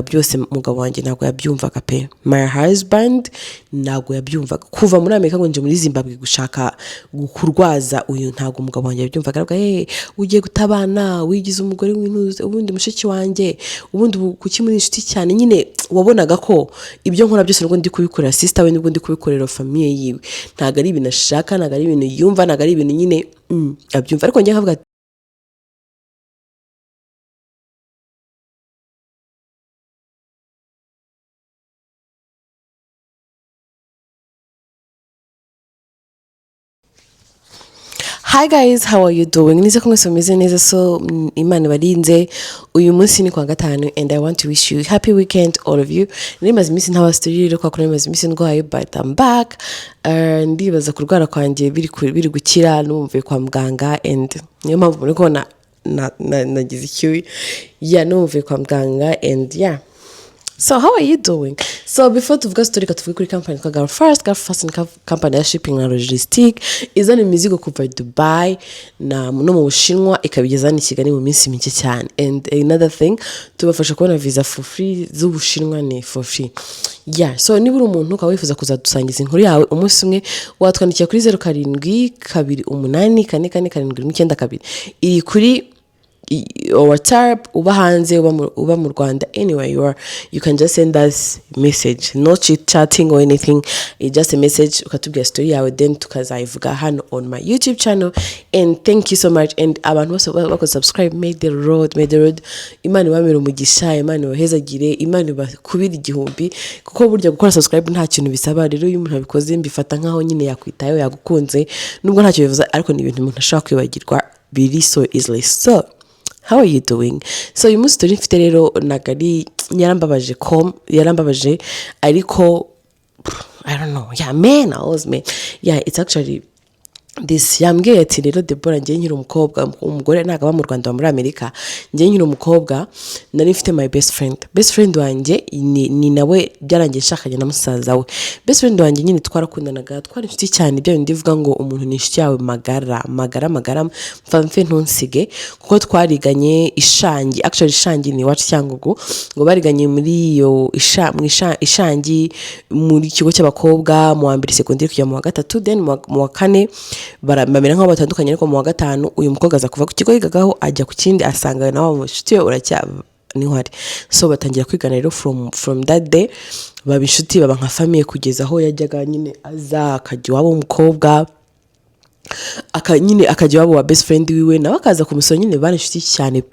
byose umugabo wanjye ntabwo yabyumvaga pe. My husband ntabwo yabyumvaga kuva muri Amerika ngo nje muri Zimbabwe gushaka kurwaza uyu, ntabwo umugabo wanjye yabyumvaga. Aravuga ugiye gutabana wigize umugore w'intuze, ubundi mushiki wanjye, ubundi kuki muri inshuti cyane. Nyine wabonaga ko ibyo nkora byose nubwo ndi kubikorera sister we, nubwo ndi kubikorera famille yiwe, ntabwo ari ibintu ashaka, ntabwo ari ibintu yumva, ntabwo ari ibintu nyine abyumva. Ariko njye nkavuga hi guys, how are you doing? Nize kumwe someze neza, so Imana barinze. Uyu munsi ni kwa gatanu and I want to wish you happy weekend all of you. Nimaze iminsi nta story rero kwa nimaze iminsi ndwaye, but I'm back. Ndibaza kurwara kwanjye biri gukira, numve kwa muganga, and niyo mpamvu muri ko nagize icyuyi. Numve kwa muganga, and so how are you doing? So before tuvuga story tuvuge kuri company kwa Girl First ni company ya shipping na logistic izana imizigo kuva Dubai no mu Bushinwa ikabigeza ni Kigali mu minsi mike cyane. And another thing, tubafasha kubona visa for free z'Ubushinwa, ni for free. So niba uri umuntu ukaba wifuza kuzadusangiza inkuru yawe umunsi umwe, watwandikiye kuri 0728444792 iri kuri WhatsApp. Uba hanze, uba mu Rwanda, anywhere you are, you can just send us message, no chit chatting or anything. It's just a message, ukatubwira story yawe, then tukazayivuga hano on my YouTube channel. And thank you so much. And abantu bose bako subscribe, made the road. Imana ibamere umugisha, Imana ibahezagire, Imana ibakubira igihumbi, kuko burya gukora subscribe nta kintu bisaba. Rero iyo umuntu abikoze mbifata nkaho nyine yakwitayo, yagukunze, nubwo ntacyo bivuza, ariko ni ibintu umuntu ashaka kwibagirwa really so easily. So how are you doing? So uyu munsi turi mfite rero nagari yarambabaje ariko I don't know. It's actually this yambwiye ati rero Deborah, njye nkiri umukobwa, umugore ntago aba mu Rwanda, muri Amerika. Njye nkiri umukobwa nari mfite my best friend wanjye, ni nawe byarangiye nshakanye na musaza we. Best friend wanjye nyine twarakundanaga, twari inshuti cyane, byo ndivuga ngo umuntu ni inshuti yawe magara mfe ntunsige, kuko twariganye Ishangi. Actually Ishangi ni wacu Cyangugu, ngo bariganye muri iyo Ishangi muri kigo cy'abakobwa mu wa mbere secondary kujya mu wa gatatu, then mu wa kane bamera nk'aho batandukanye. Ariko mu wa gatanu uyu mukobwa aza kuva ku kigo yigagaho ajya ku kindi, asanga nawe mushuti we niho ari. So batangira kwigana rero from that day baba inshuti, baba nka famille, kugeza aho yajyaga nyine aza akajya iwabo w'umukobwa, akajya iwabo wa best friend wiwe, nawe akaza kumusura. Nyine bari inshuti cyane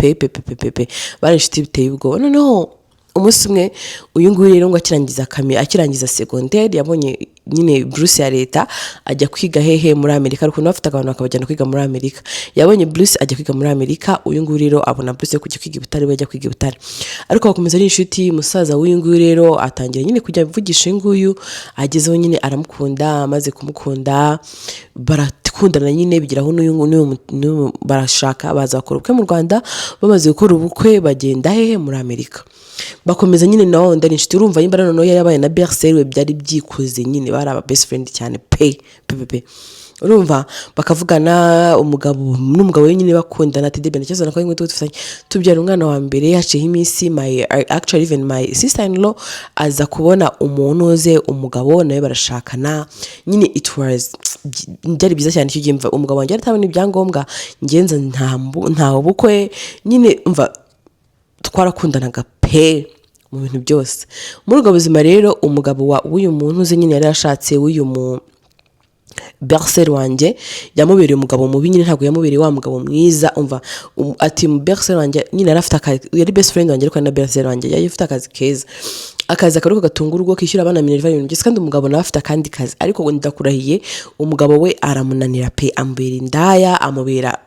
bari inshuti biteye ubwoba. Noneho umunsi umwe uyu nguyu rero ngo akirangiza secondaire yabonye nyine Bruce ya leta, ajya kwiga hehe muri Amerika. Ariko nafite abantu bakabajyana kwiga muri Amerika, yabonye Bruce ajya kwiga muri Amerika. Uyu nguyu rero abona Bruce kujya kwiga Butare, bajya kwiga Butare, ariko bakomeza ari inshuti. Musaza w'uyu nguyu rero atangira nyine kujya bivugisha uyu nguyu, agezeho nyine aramukunda. Amaze kumukunda barakundana nyine, bigiraho n'uyu barashaka, baza gukora ubukwe mu Rwanda. Bamaze gukora ubukwe bagenda hehe muri Amerika, bakomeza nyine nawo ndari inshuti. Urumva yimba noneho yabaye na berserwe, byari byikuze nyine, bari aba best friend cyane pe. Urumva bakavugana, n'umugabo we nyine bakundana. Ati Debe ndacyazana ko ingwe tubyara umwana wa mbere. Haciye iminsi actually even my sister in law aza kubona umuntu uze umugabo nawe barashakana. Nyine it was byari byiza cyane icyo gihe. Mva umugabo wanjye atabona ibyangombwa, ngenza nta bukwe. Nyine mva twarakundanaga pe mu bintu byose. Muri ubwo buzima rero umugabo w'uyu muntu uze nyine yari yashatse w'uyu berser wanjye, yamubereye umugabo mubi nyine, ntabwo yamubereye wa mugabo mwiza. Umva ati berser wanjye nyine yari best friend wanjye, ariko na berser wanjye yari afite akazi keza, akazi akaruko gatunga urugo, kishyura abana minerva ibintu byose, kandi umugabo nawe afite akandi kazi. Ariko ndakurahiye umugabo we aramunanira pe, amubera indaya, amubera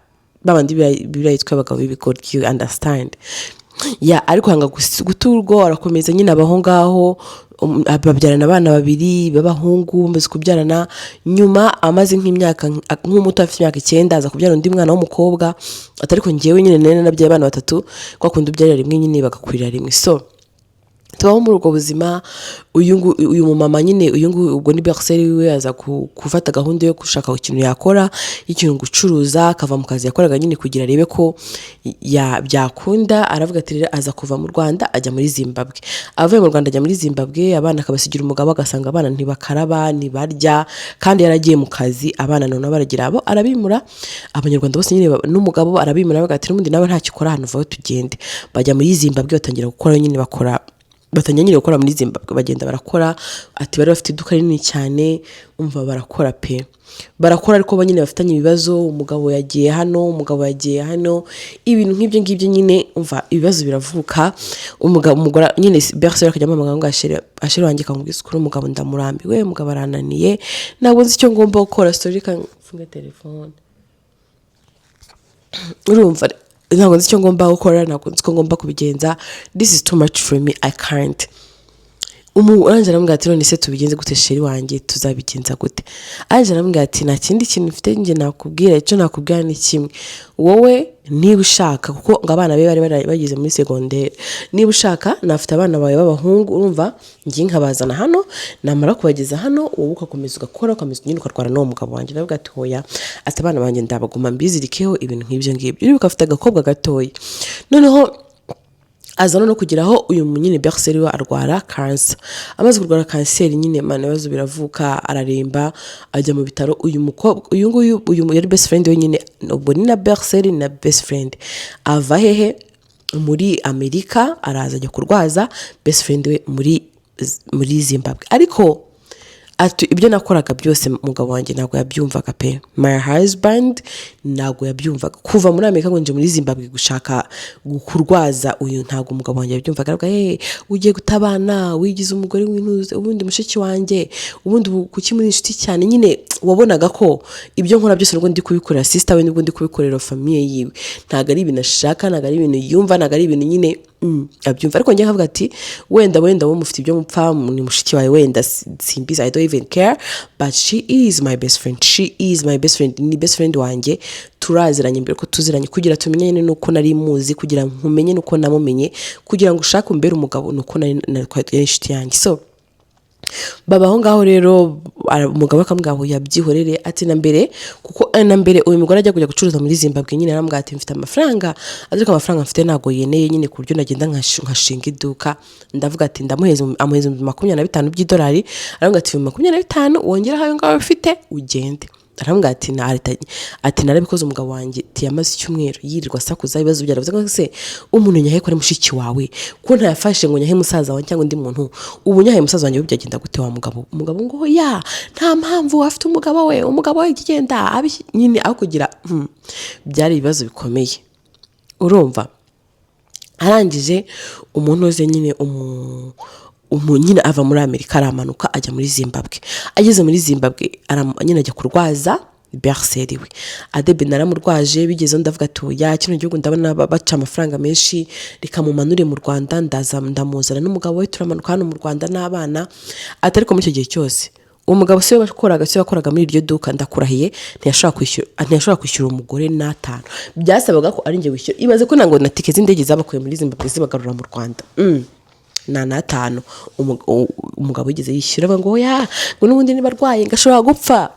babandi birayitwa abagabo b'ibikora, you understand. Ariko hanga guturwo, arakomeza nyine abaho ngaho. Babyarana abana babiri b'abahungu, bamaze kubyarana. Nyuma amaze nk'imyaka, nk'umuto afite imyaka 9, aza kubyara undi mwana w'umukobwa. Atariko njyewe nyine nabyaye abana 3, kwa kundi ubyarira rimwe nyine bagakurira rimwe. So tubaho muri ubwo buzima. Uyu mumama nyine uyu nguyu ubwo ni berceri wiwe aza gufata gahunda yo gushaka ikintu yakora, ikintu gucuruza, akava mu kazi yakoraga nyine kugira arebe ko byakunda. Aravuga ati rero aza kuva mu Rwanda ajya muri Zimbabwe. Avuye mu Rwanda ajya muri Zimbabwe, abana akabasigira umugabo, agasanga abana ntibakaraba ntibarya kandi yaragiye mu kazi. Abana none baragira abo arabimura, abanyarwanda bose nyine n'umugabo arabimura, bavuga ati n'ubundi nawe ntacyo ukora hano, vaho tugende. Bajya muri Zimbabwe batangira gukora nyine batangira nyine gukora muri Zimbabwe, bagenda barakora. Ati bari bafite iduka rinini cyane, umva barakora pe, barakora ariko bo nyine bafitanye ibibazo. Umugabo yagiye hano, ibintu nk'ibyo ngibyo nyine, umva ibibazo biravuka. Umugore nyine berceri akajya amamaga ngo asheri wanjye kamubwisa ukuri, umugabo ndamurambiwe, umugabo arananiye, ntabwo nzi icyo ngomba gukora. Story kan mfunge telefone, urumva ntabwo nzi icyo ngomba gukora, ntabwo nzi ko ngomba kubigenza. This is too much for me, I can't. Arangije aramubwira ati none se tubigenze gute sheri wanjye, tuzabigenza gute? Arangije aramubwira ati nta kindi kintu mfite njye nakubwira, icyo nakubwira ni kimwe, wowe niba ushaka, kuko ngo abana be bari bageze muri segonderi, niba ushaka nafite abana bawe b'abahungu, urumva ngiye nkabazana hano, namara kubageza hano wowe ugakomeza ugakora, ukomeza nyine ukarwara n'uwo mugabo wanjye. Ndavuga ati hoya, ati abana banjye ndabaguma mbizirikeho, ibintu nk'ibyo ngibyo. Uribuka afite agakobwa gatoya, noneho aza no kugeraho uyu nyine berceri we arwara cancer. Amaze kurwara kanseri nyine mana ibibazo biravuka, araremba, ajya mu bitaro. Uyu mukobwa uyu yari best friend we nyine, ubwo ni na berceri na best friend. Ava hehe? Muri Amerika, araza ajya kurwaza best friend we muri Zimbabwe. Ariko ati ibyo nakoraga byose umugabo wanjye ntabwo yabyumvaga pe, my husband ntabwo yabyumvaga. Kuva muri Amerika ngo nje muri Zimbabwe gushaka kurwaza uyu, ntabwo umugabo wanjye yabyumvaga. Aravuga ugiye gutabana, wigize umugore w'intuze, ubundi mushiki wanjye, ubundi kuki muri inshuti cyane. Nyine wabonaga ko ibyo nkora byose nubwo ndi kubikorera sister we, nubwo ndi kubikorera famille yiwe, ntabwo ari ibintu ashaka, ntabwo ari ibintu yumva, ntabwo ari ibintu nyine abyumva. Ariko njye nkavuga ati wenda wowe mufite ibyo mupfa, ni mushiki wawe, wenda simbizi, I don't even care, but she is my best friend, ni best friend wanjye. Turaziranye mbere ko tuziranye, kugira tumenye nuko nari muzi, kugira nkumenye nuko namumenye, kugira ngo ushake umbere umugabo nuko nari inshuti yanjye. So babaho ngaho rero, umugabo akamubwira ngo yabyihorere. Ati na mbere, kuko na mbere uyu mugore ajya kujya gucuruza muri Zimbabwe nyine, aramubwira ati mfite amafaranga, ariko amafaranga mfite ntago yeneye nyine ku buryo nagenda nkashinga iduka. Ndavuga ati amuheza 25 by'idolari. Aramubwira ati 25 wongeraho ayo ngaho ufite ugende. Aramubwira ati narabikoze umugabo wanjye yamaze icyumweru yirirwa asakuza ibibazo byaravuze ngo se umuntu nyahe ko ari mushiki wawe, ko ntayafashe ngo nyahe musaza wanjye cyangwa undi muntu, ubu nyahe musaza wanjye byagenda gute wa umugabo ngo ya nta mpamvu afite umugabo we igenda nyine aho kugira byari ibibazo bikomeye. Urumva arangije umuntu wese nyine nyine ava muri Amerika aramanuka ajya muri Zimbabwe. Ageze muri Zimbabwe nyine ajya kurwaza berceri we. Adebe naramurwaje, bigezeho ndavuga ati ya kino gihugu ndabona baca amafaranga menshi, reka mumanure mu Rwanda, ndamuzana n'umugabo we, turamanuka hano mu Rwanda n'abana. Atari ko muri icyo gihe cyose uwo mugabo se wakoraga muri iryo duka, ndakurahiye ntiyashobora kwishyura umugore n'atanu. Byasabaga ko ari njye wishyura. Ibaze ko nango na tike z'indege zabakuye muri Zimbabwe zibagarura mu Rwanda na 5. Umugabo yigeze yishyura ngo ngo n'ubundi niba arwaye ngashobora gupfa,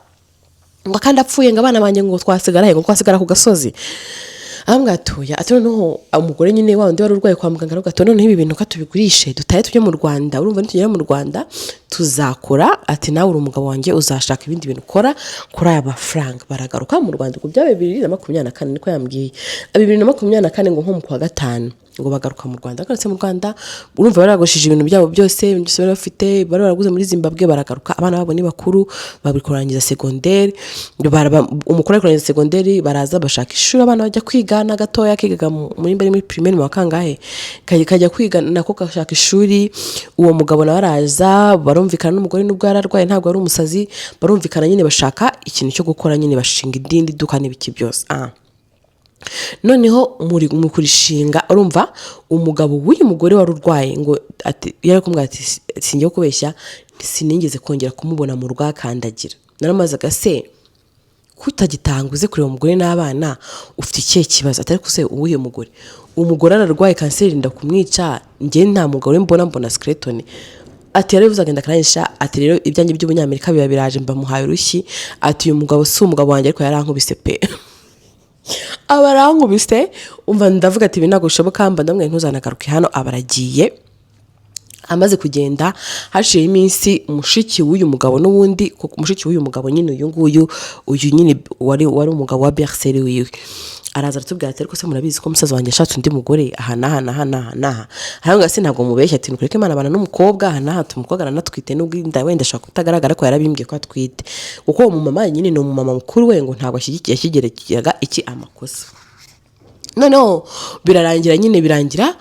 ngo kandi apfuye ngo abana banjye ngo twasigara ku gasozi. Amwatuya ati noneho umugore nyine wa ndi wari urwaye kwa muganga, aravuga ati noneho ibi bintu ka tubigurishe dutaye tujye mu Rwanda, urumva nitugera mu Rwanda tuzakora. Ati nawe uri umugabo wanjye uzashaka ibindi bintu ukora kuri aya mafaranga. Baragaruka mu Rwanda ku bya 2024 niko yambwiye. 2024 ngo nko mu kwa gatanu ngo bagaruka mu Rwanda. Agarutse mu Rwanda urumva baragoshije ibintu byabo byose bari bafite, bari baraguze muri Zimbabwe. Baragaruka abana babo ni bakuru, babikurangiza segonderi. Umukuru kurangiza segonderi baraza bashaka ishuri, abana bajya kwiga na gatoya kigaga muri primaire mu wakangahe kajya kwiga nako gashaka ishuri. Uwo mugabo nawe araza, barumvikana n'umugore nubwo yararwaye ntabwo ari umusazi, barumvikana nyine bashaka ikintu cyo gukora, nyine bashinga idindi duka n'ibiki byose. Noneho muri kurishinga, urumva umugabo w'uyu mugore wari urwaye ngo ati yarakumubwira ati singiye kubeshya, sinigeze kongera kumubona mu rwakandagira. Naramazaga se kutagitanguze kureba umugore n'abana ufite ikihe kibazo atari kuse uwuhe mugore umugore ararwaye kanseri ndakumwica njye nta mugore mbona skeleton ati rero uzagenda karanyisha ati rero ibyanjye by'ubunyamerika biba biraje mbamuhaye urushyi ati uyu mugabo si umugabo wanjye ariko yarankubise pe abarankubise umva ndavuga ati binago bishoboka mba ndamwe ntuzanagaruke hano abaragiye amaze kugenda hashiye iminsi mushiki w'uyu mugabo n'ubundi kuko mushiki w'uyu mugabo nyine uyu nyine wari umugabo wa Berceri wiwe araza aratubwira ati ariko se murabizi ko musaza wanjye ashatse undi mugore aha haranga se ntabwo mubeshya ati nukureke Imana abana n'umukobwa aha tumukobwa aranatwite n'ubwo wenda ashaka kutagaragara ko yarabimbwiye ko atwite kuko uwo mumama nyine ni umumama mukuru we ngo ntabwo ashyigikiye akigerekeraga iki amakosa noneho birangira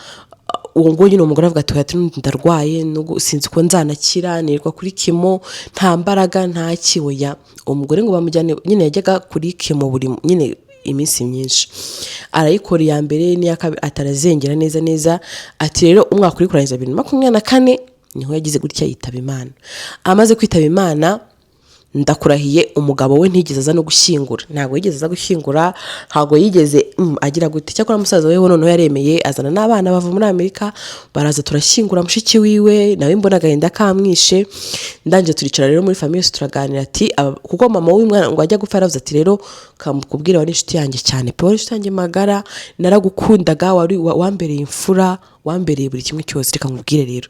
uwo ngo nyine umugore avuga ati ndarwaye sinzi ko nzanakira nirwa kuri kimo nta mbaraga nta kiwoya umugore ngo bamujyane nyine yajyaga kuri kimo buri nyine iminsi myinshi arayikora iya mbere n'iya kabiri atarazengera neza ati rero umwaka uri kurangiza 2024 niho yagize gutya yitaba Imana amaze kwitaba Imana ndakurahiye umugabo we ntigeze aza no gushyingura ntabwo yigeze aza gushyingura ntabwo yigeze agira gute cyakora musaza we noneho yaremeye azana n'abana bava muri Amerika baraza turashyingura mushiki wiwe nawe mbona agahinda kamwishe ndanje turicara rero muri famille turaganira ati kuko mama w'umwana ngo ajya gupfa yaravuze ati rero kamukubwira wari inshuti yanjye cyane pe wari inshuti yanjye magara naragukundaga wari wambereye imfura wambereye buri kimwe cyose reka nkubwire rero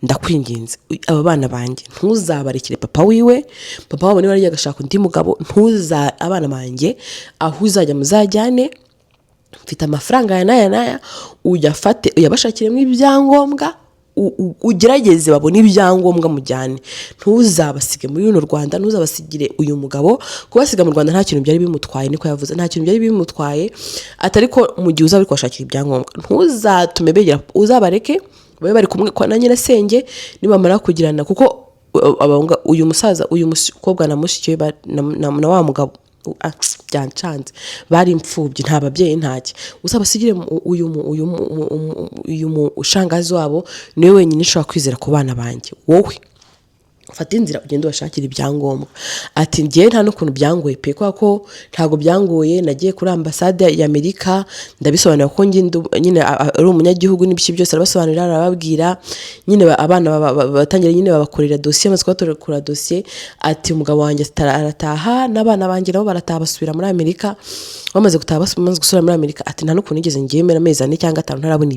ndakwinginze aba bana banjye ntuzabarekire papa wiwe papa wabo niba yagiye gashaka undi mugabo abana banjye aho uzajya muzajyane mfite amafaranga ya naya uyafate uyabashakiremo ibyangombwa ugerageze babone ibyangombwa mujyane ntuzabasige muri runo Rwanda ntuzabasigire uyu mugabo kubasiga mu Rwanda nta kintu byari bimutwaye niko yavuze nta kintu byari bimutwaye atariko mu gihe uzabari kwashakira ibyangombwa ntuzatume begera uzabareke babe bari kumwe kwa na nyirasenge nibamara kugirana kuko uyu musaza uyu mukobwa na mushiki na wa mugabo byancanze bari imfubyi nta babyeyi ntacye uzabasigire uyu ushangazi wabo niwe wenyine ushobora kwizera ku bana banjye wowe fata inzira ugenda ubashakira ibyangombwa ati ngiye nta n'ukuntu byangoye pe ko ntago byangoye nagiye kuri ambasade ya Amerika ndabisobanura ko nyine ari umunyagihugu n'ibiki byose arabasobanurira arababwira nyine abana batangira nyine babakorera dossier maze kubatora dossier ati umugabo wanjye arataha n'abana banjye nabo barataha basubira muri Amerika bamaze gutaha bamaze gusubira muri Amerika ati nta n'ukuntu nigeze ngiyemera amezi 4 cyangwa 5 ntarabona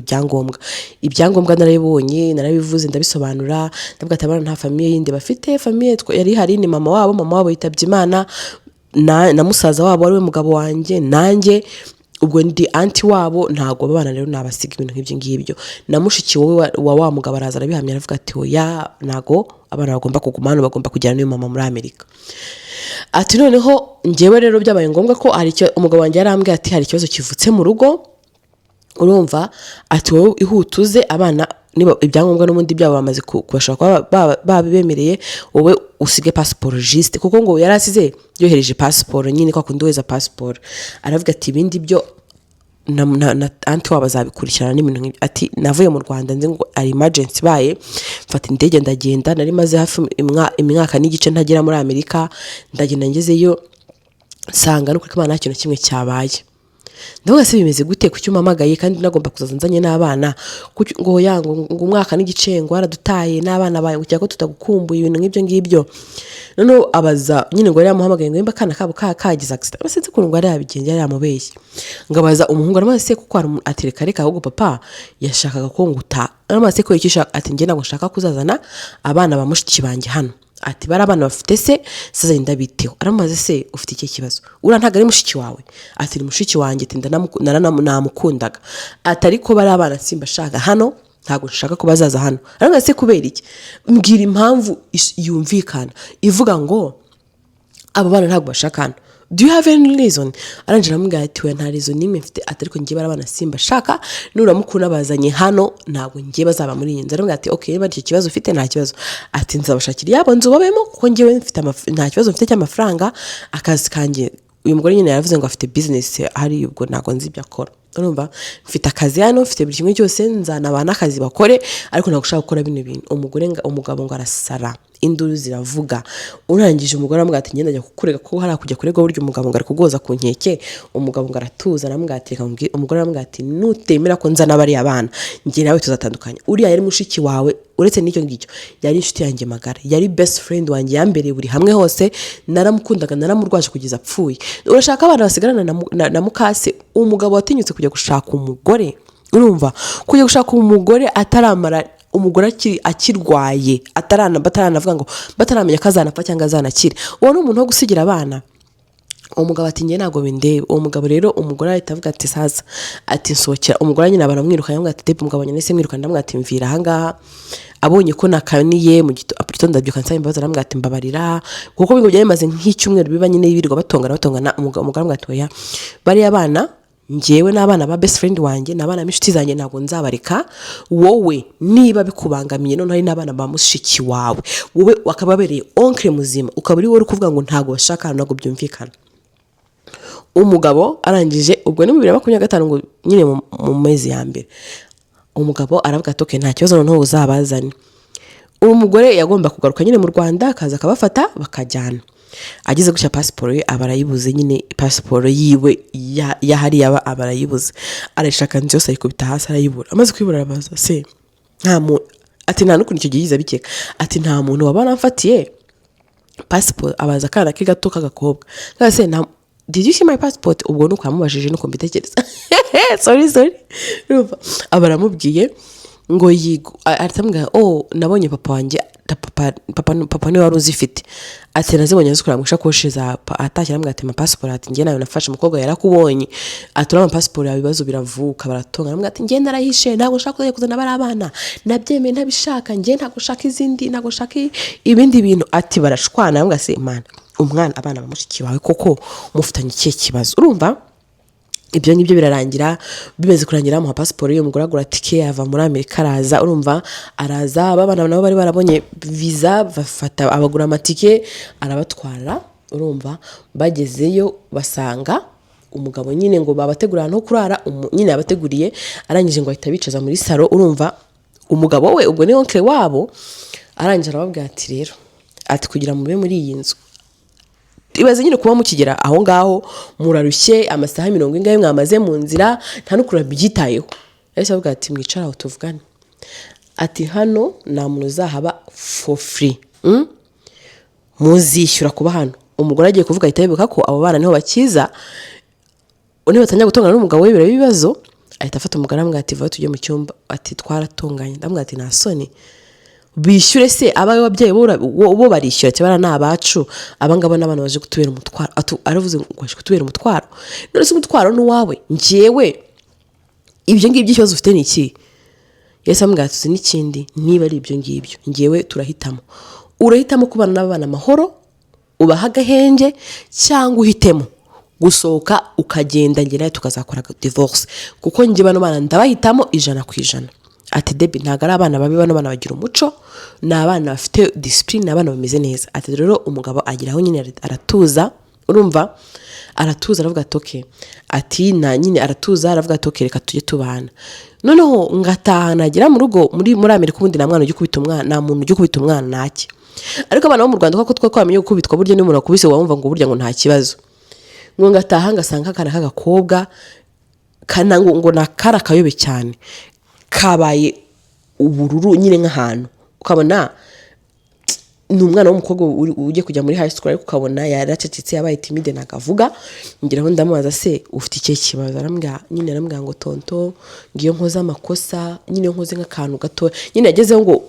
ibyangombwa narabibonye narabivuze ndabisobanura ndavuga ati abana nta famille yindi bafite famille yari hari ni mama wabo yitabye Imana na musaza wabo ari we mugabo wanjye nanjye ubwo ndi anti wabo ntago babana rero nabasiga ibintu nk'ibyo ngibyo na mushiki wowe wa mugabo araza arabihamya aravuga ati oya nago abana bagomba kugumana bagomba kujyana n'uyu mama muri Amerika ati noneho ngewe rero byabaye ngombwa ko hari icyo umugabo wanjye yarambwiye ati hari ikibazo kivutse mu rugo urumva ati wowe ihutuze abana niba ibyangombwa n'ubundi byabo bamaze kubashaka babemereye wowe usige passport juste kuko ngo yarasize yohereje passport nyine kwa kundi weza passport aravuga ati ibindi byo na anti wabazabikurikirana n'ibintu ati navuye mu Rwanda nzi ngo ari emergency baye mfata indege ndagenda nari maze hafi imyaka n'igice ntagera muri Amerika ndagenda ngezeyo sanga nuko Imana nta kintu kimwe cyabaye ndavuga se bimeze gute ku cyuma magaye kandi nagomba kuzazanzanye n'abana ngo yango ngo umwaka n'igicengo aradutaye n'abana baye kugira ko tutagukumbuye ibintu nk'ibyo ngibyo none abaza nyine ngo yamuhamagaye ngo imba kana kabo kagize accident basenze ko ngo ari yabigenje ari amubeshye ngabaza umuhungu aramaze kuko atereka reka ahubwo papa yashakaga ko nguta aramaze ko ikishaka ati nge nago nshaka kuzazana abana bamushiki banjye hano ati barabana bafite se saza ndabiteho aramaze se ufite iki kibazo urantaga ari mushiki wawe ati ni mushiki wanjye tinda namukundaga ati ariko barabana simba shaka hano ntago nshaka ko bazaza hano aramaze se kubera iki mbwira impamvu yumvikana ivuga ngo aba bana ntago bashaka hano do you have any reason aranjira mubwira ati we nta reason nimwe mfite atariko ngiye barabana simba shaka nuramukuna bazanye hano ntago ngiye bazaba muri iyi nzara ati okay niba icyo kibazo ufite nta kibazo ati nzabashakira yabo nzubabemo kuko ngiye mfite nta kibazo mfite cy'amafaranga akazi kanjye uyu mugore nyine yaravuze ngo afite business hari ubwo ntago nzi ibyo akora urumva mfite akazi hano mfite buri kimwe cyose nzanabana akazi bakore ariko ntago ushaka gukora bino bintu umugabo ngo arasara induru ziravuga. Urangije umugore aramubwira ati ngenda ajya kukurega ko hari kujya kurega burya umugabo ngo ari kugoza ku nkeke. Umugabo ngo aratuza aramubwira ati reka mbwire. Umugore aramubwira ati nutemera ko nzana bari abana njye nawe tuzatandukanya. Uriya yari mushiki wawe uretse n'icyo ngicyo yari inshuti yanjye magara, yari best friend wanjye yambereye buri hamwe hose, naramukundaga naramurwaje kugeza apfuye. Urashaka abana basigarana na mukase? Umugabo watinyutse kujya gushaka umugore, urumva, kujya gushaka umugore ataramara umugore akirwaye, bataranavuga ngo bataramenya ko azanapfa cyangwa azanakira. Uwo ni umuntu wo gusigira abana. Umugabo ati ngiye ntago bindeba. Uwo mugabo rero umugore ahita avuga ati saza, ati nsohokera. Umugore nyine baramwirukanye avuga ati depe umugabo nyine se mwirukanye, ndamubwira ati mvira ahangaha. Abonye ko nakaniye mu gitondo ndabyuka nsaba imbabazi, aramubwira ati mbabarira, kuko bingo byamaze nk'icyumweru biba nyine birirwa batongana. Umugabo aramubwira ati oya, bari abana njyewe n'abana ba best friend wanjye n'abana b'inshuti zanjye ntabwo nzabareka. Wowe niba bikubangamiye noneho hari n'abana ba mushiki wawe, wowe wakababereye oncle muzima, ukaba uri wowe kuvuga ngo ntabwo bashaka, ntabwo byumvikana. Umugabo arangije ubwo ni mu 2025 ngo nyine mu mezi ya mbere, umugabo aravuga ati okay nta kibazo noneho uzabazane. Umugore yagomba kugaruka nyine mu Rwanda akaza akabafata bakajyana. Ageze gutya passport ye abarayibuze, nyine passport yiwe ya hari abarayibuze. Arashaka nzi yose ayikubita hasi arayibura. Amaze kwibura arabaza se nta muntu, ati nta n'ukuntu icyo gihe yiza bikeka, ati nta muntu wabana mfatiye passport. Abaza akana ke gato k'agakobwa kase nta, did you see my passport? Ubwo nuko amubajije nuko mbitekereza sorry abaramubwiye ngo yigo. Atamubwira oh nabonye papa wanjye, papa niwe wari uzifite. Ati nazibonye zikora mu shakoshi za atashye, aramubwira ati ma passport, ati ngiye nayo nafashe umukobwa yarakubonye, ati ama passport yawe ibibazo biravuka baratonga. Aramubwira ati ngiye narahishe, ntabwo nshaka kuzana bari abana, nabyemeye ntabishaka, ngiye ntabwo nshaka izindi, ntabwo nshaka ibindi bintu. Ati barashwana. Aramubwira se man umwana abana bamushiki wawe koko mufitanye ikihe kibazo? Urumva ibyo ngibyo birarangira. Bimeze kurangira mu passport yo mugura agura tike ava muri Amerika araza. Urumva araza, abana nabo bari barabonye visa, bafata abagura amatike arabatwara. Urumva bagezeyo basanga umugabo nyine ngo babategura no kurara, nyine abateguriye. Arangije ngo ahita bicaza muri salo. Urumva umugabo we ubwo ni oncle wabo. Arangije arababwira ati rero ati kugira mube muri iyi nzu, ibaze nyine kuba mukigera aho ngaho murarushye amasaha 40 mwamaze mu nzira nta n'ukura byitayeho. Yahise avuga ati mwicara aho tuvugane, ati hano nta muntu uzahaba for free, muzishyura kuba hano. Umugore agiye kuvuga ahita yibuka ko abo bana niho bakiza, niba batangiye gutongana n'umugabo we birabibazo. Ahita afata umugore amubwira ati va tujye mu cyumba, ati twaratonganye. Ndamubwira ati nta soni bishyure se ababyeyi bo barishyura cyabara n'abacu, abangaba n'abana baje kutubera umutwaro. Aravuze ngo aje kutubera umutwaro, none se umutwaro n'uwawe njyewe ibyo ngibyo ikibazo ufite ni iki? Yesu amubwira ati n'ikindi niba ari ibyo ngibyo njyewe turahitamo, urahitamo kubana n'abana amahoro ubaha agahenge, cyangwa uhitemo gusohoka ukagenda njye nawe tukazakora divorce, kuko njye bano bana ndabahitamo 100%. Ati debi ntago ari abana babi, bano bana bagira umuco, ni abana bafite discipline, abana bameze neza. Ati rero umugabo agiraho nyine aratuza. Urumva aratuza aravuga ati okay, ati na nyine aratuza aravuga ati okay reka tujye tubana. Noneho ngatahana agira mu rugo muri Amerika, ubundi nta mwana ujye kubita umwana, nta muntu ujye kubita umwana nake. Ariko abana bo mu Rwanda koko twamenye gukubitwa buryo n'umuntu akubise wumva ngo burya ngo nta kibazo. Ngo ngataha ngasanga akana k'agakobwa kana ngo nakara kayobe cyane, kabaye ubururu nyine nk'ahantu, ukabona ni umwana w'umukobwa uje kujya muri high school, ariko ukabona yaracecetse yabaye timide nakavuga. Ngiraho ndamubaza se ufite ikihe kibazo? Arambwira ngo tonto ngiyo nkoza amakosa, nyine nkoze nk'akantu gato, nyine yagezeho ngo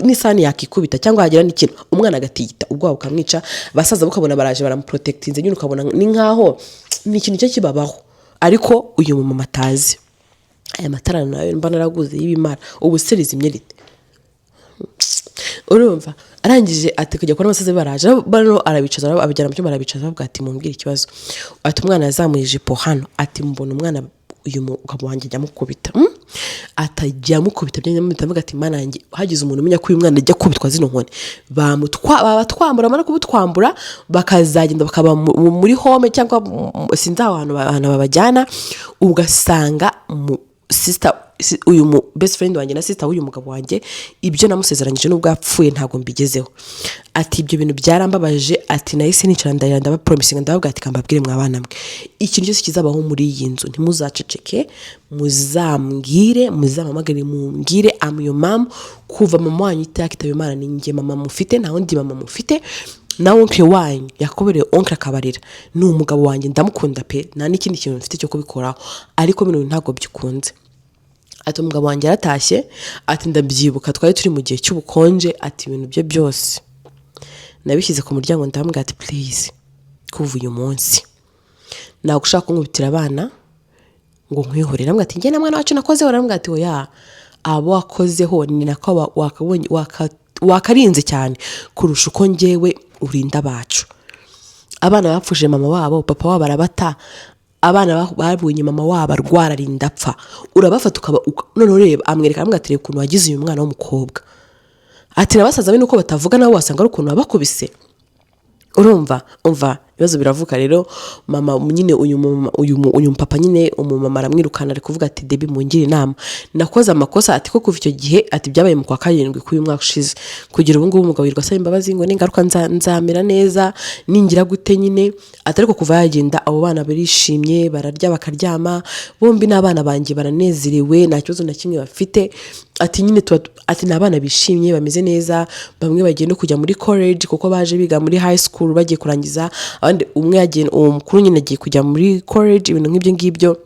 n'isani yakikubita cyangwa hagira n'ikintu umwana agatiyita ubwo ukamwica. Basaza bukabona baraje baramuprotectinze, nyine ukabona ni nkaho ni ikintu cyo kibabaho. Ariko uyu mumama atazi aya matara nayo mba naraguze y'ibimara ubu serizi imyerite. Urumva arangije ati kujya kwa abasaza baraje bano arabicaza abijyana mu cyumba arabicaza avuga ati mumbwire ikibazo. Ati umwana yazamuye ijipo hano, ati mbona umwana uyu mugabo wanjye ajya mukubita, atajya mukubita byanyamita. Avuga ati mana yanjye hagize umuntu umenya ko uyu mwana ajya kubitwa zino nkone, babatwambura amara kubutwambura bakazagenda bakaba muri home cyangwa sinzi aho abantu babajyana, ugasanga uyu best friend wanjye na sister w'uyu mugabo wanjye ibyo namusezeranyije nubwo yapfuye ntago mbigezeho. Ati ibyo bintu byarambabaje, ati nahise nicara ndarira ndabapromisinga ndavuga ati kambabwire mwabana mwe ikintu cyose kizabaho muri iyi nzu ntimuzaceceke, muzamamagare mumbwire am your mom, kuva mama wanyu itakitaba Imana ni njye mama mufite, nta wundi mama mufite, na oncle wanyu yakobereye oncle akabarira ni umugabo wanjye ndamukunda pe, nta n'ikindi kintu mfite cyo kubikoraho, ariko bino ntago byikunze. Ati umugabo wanjye yaratashye, ati ndabyibuka twari turi mu gihe cy'ubukonje, ati ibintu bye byose nabishyize ku muryango ndambwira ati please kuva uyu munsi nawe ushaka kunkubitira abana ngo nkwihorere. Namwe ati njye na mwana wacu nakozeho, namwe ati oya abo wakozeho ni nako wakabonye wakarinze cyane kurusha uko njyewe urinda bacu. Abana bapfuje mama wabo, papa wabo arabata, abana babonye mama wabo arwara rinda apfa, urabafata none ureba amwereka namwe ati ukuntu wagize uyu mwana w'umukobwa. Ati nabasaza be nuko batavuga nabo wasanga ari ukuntu babakubise. Urumva ibibazo biravuka rero. Mama nyine uyu papa nyine umumama aramwirukana ari kuvuga ati Debbie mungire inama, nakoze amakosa, ati ko kuva icyo gihe ati byabaye mu kwa karindwi k'uyu mwaka ushize kugira ubu ngubu umugabo yirwa asaba imbabazi ngo ningaruka nzamera neza ningira gute nyine. Ati ariko kuva yagenda abo bana barishimye, bararya bakaryama, bombi n'abana banjye baranezerewe, nta kibazo na kimwe bafite. Ati nyine ati n'abana bishimye bameze neza, bamwe bagiye no kujya muri college kuko baje biga muri high school bagiye kurangiza, abandi umwe yagiye umukuru nyine agiye kujya muri college, ibintu nk'ibyo ngibyo.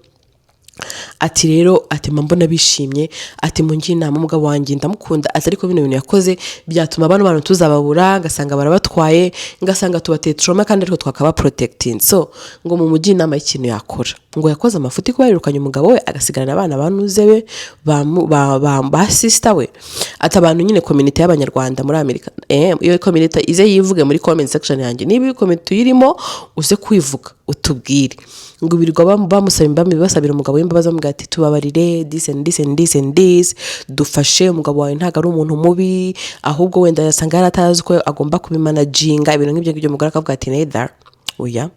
Ati rero ati mbona bishimye, ati mungi inama umugabo wanjye ndamukunda, ati ariko bino bintu yakoze byatuma abantu tuzababura, ngasanga barabatwaye, ngasanga tubateye trauma kandi ariko twakaba protecting. So ngo mu mujyi inama y'ikintu yakora, ngo yakoze amafuti ko yarirukanye umugabo we agasigarana abana banuze we ba sister we. Ati abantu nyine community y'abanyarwanda muri Amerika, iyo community ize yivuge muri comment section yanjye, niba iyo community uyirimo uze kwivuga utubwire. Ngo birirwa bamusaba basabira umugabo w'imbabazi bamubwira ati tubabarire this and this and this and this, dufashe umugabo wawe ntago ari umuntu mubi, ahubwo wenda yasanga yaratazi ko agomba kubimanaginga ibintu nk'ibyo ngibyo. Umugore akavuga ati neither oya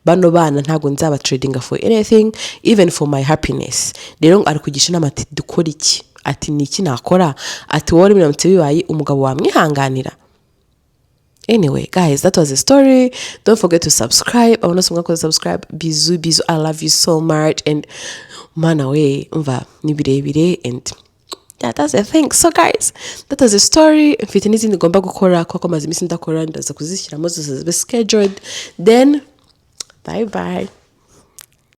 bano bana ntago nzaba trading for anything even for my happiness. Rero ari kugisha inama ati dukora iki, ati niki nakora, ati wowe biramutse bibaye umugabo wamwihanganira. Anyway, guys, that was the story. Don't forget to subscribe. I want to subscribe. Bizu, I love you so much. And man away, ni birebire and yeah, that's the thing. So guys, that was the story. Mfite n'izindi ngomba gukora kuko maze iminsi ndakora ndaza kuzishyiramo zose scheduled. Then bye bye.